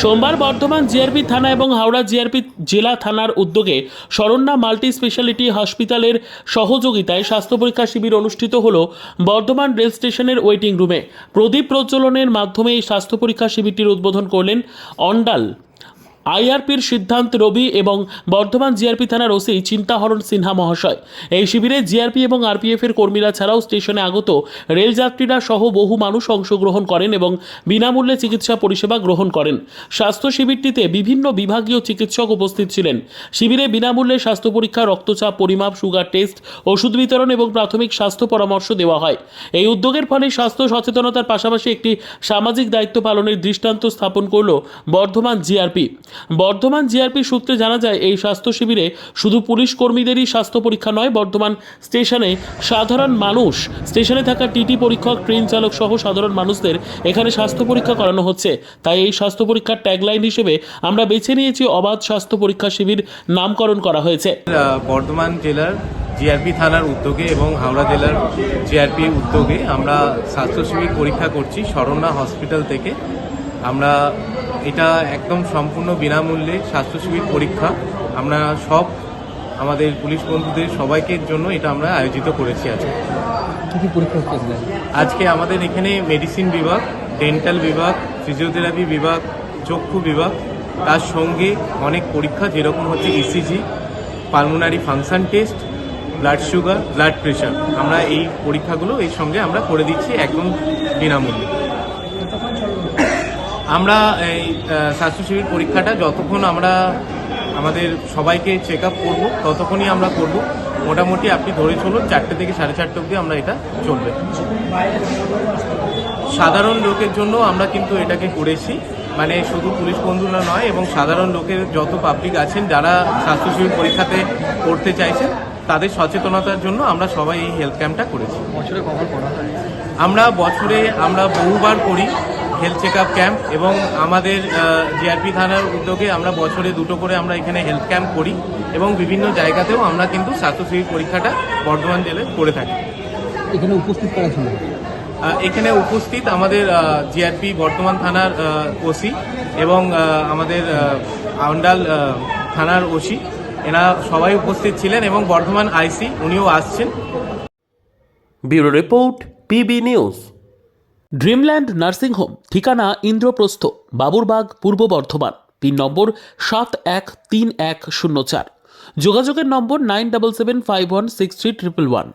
সোমবার বর্ধমান জিআরপি থানা এবং হাওড়া জিআরপি জেলা থানার উদ্যোগে শরণ্যা মাল্টি স্পেশালিটি হসপিটালের সহযোগিতায় স্বাস্থ্য পরীক্ষা শিবির অনুষ্ঠিত হল বর্ধমান রেল স্টেশনের ওয়েটিং রুমে। প্রদীপ প্রজ্বলনের মাধ্যমে এই স্বাস্থ্য পরীক্ষা শিবিরটির উদ্বোধন করলেন অন্ডাল আইআরপির সিদ্ধান্ত রবি এবং বর্ধমান জিআরপি থানার ওসি চিন্তাহরণ সিনহা মহাশয়। এই শিবিরে জিআরপি এবং আরপিএফ এর কর্মীরা ছাড়াও স্টেশনে আগত রেলযাত্রীরা সহ বহু মানুষ অংশগ্রহণ করেন এবং বিনামূল্যে চিকিৎসা পরিষেবা গ্রহণ করেন। স্বাস্থ্য শিবিরটিতে বিভিন্ন বিভাগীয় চিকিৎসক উপস্থিত ছিলেন। শিবিরে বিনামূল্যে স্বাস্থ্য পরীক্ষা, রক্তচাপ পরিমাপ, সুগার টেস্ট, ওষুধ বিতরণ এবং প্রাথমিক স্বাস্থ্য পরামর্শ দেওয়া হয়। এই উদ্যোগের ফলে স্বাস্থ্য সচেতনতার পাশাপাশি একটি সামাজিক দায়িত্ব পালনের দৃষ্টান্ত স্থাপন করল বর্ধমান জিআরপি। বর্ধমান জিআরপি সূত্রে জানা যায়, এই স্বাস্থ্য শিবিরে শুধু পুলিশ কর্মীদেরই স্বাস্থ্য পরীক্ষা নয়, বর্ধমান স্টেশনে সাধারণ মানুষ, স্টেশনে থাকা টিটি পরীক্ষক, ট্রেন চালক সহ সাধারণ মানুষদের এখানে স্বাস্থ্য পরীক্ষা করানো হচ্ছে। তাই এই স্বাস্থ্য পরীক্ষার ট্যাগলাইন হিসেবে আমরা বেছে নিয়েছি অবাধ স্বাস্থ্য পরীক্ষা শিবির নামকরণ করা হয়েছে। বর্ধমান জেলার জিআরপি থানার উদ্যোগে এবং হাওড়া জেলার জিআরপি উদ্যোগে আমরা স্বাস্থ্য শিবির পরীক্ষা করছি শরণ্যা হসপিটাল থেকে। আমরা এটা একদম সম্পূর্ণ বিনামূল্যে স্বাস্থ্য শিবির পরীক্ষা আমরা সব আমাদের পুলিশ বন্ধুদের সবাইকে জন্য এটা আমরা আয়োজিত করেছি। আজকে আমাদের এখানে মেডিসিন বিভাগ, ডেন্টাল বিভাগ, ফিজিওথেরাপি বিভাগ, চক্ষু বিভাগ, তার সঙ্গে অনেক পরীক্ষা যেরকম হচ্ছে ECG, pulmonary function test, blood sugar, blood pressure, আমরা এই পরীক্ষাগুলো এর সঙ্গে আমরা করে দিচ্ছি একদম বিনামূল্যে। আমরা এই স্বাস্থ্য শিবির পরীক্ষাটা যতক্ষণ আমরা আমাদের সবাইকে চেক আপ করবো ততক্ষণই আমরা করব। মোটামুটি আপনি ধরে চলুন 4টে থেকে 4:30 অবধি আমরা এটা চলবে। সাধারণ লোকের জন্য আমরা কিন্তু এটাকে করেছি, মানে শুধু পুলিশ বন্ধুরা নয়, এবং সাধারণ লোকের যত পাবলিক আছেন যারা স্বাস্থ্য শিবির পরীক্ষাতে করতে চাইছেন তাদের সচেতনতার জন্য আমরা সবাই এই হেলথ ক্যাম্পটা করেছি। বছরে আমরা বহুবার করি হেলথ চেক আপ ক্যাম্প, এবং আমাদের জিআরপি থানার উদ্যোগে আমরা বছরে 2টো করে আমরা এখানে হেলথ ক্যাম্প করি, এবং বিভিন্ন জায়গাতেও আমরা কিন্তু স্বাস্থ্য শিবির পরীক্ষাটা বর্ধমান জেলায় করে থাকি। এখানে উপস্থিত করা ছিল, এখানে উপস্থিত আমাদের জিআরপি বর্ধমান থানার ওসি এবং আমাদের অন্ডাল থানার ওসি, এরা সবাই উপস্থিত ছিলেন, এবং বর্ধমান আইসি উনিও আসছেন। Bureau report, PB news. Dreamland nursing home, ঠিকানা ইন্দ্রপ্রস্থ, বাবুরবাগ, পূর্ব বর্ধমান, পিন নম্বর 713104, যোগাযোগের নম্বর 9775163111।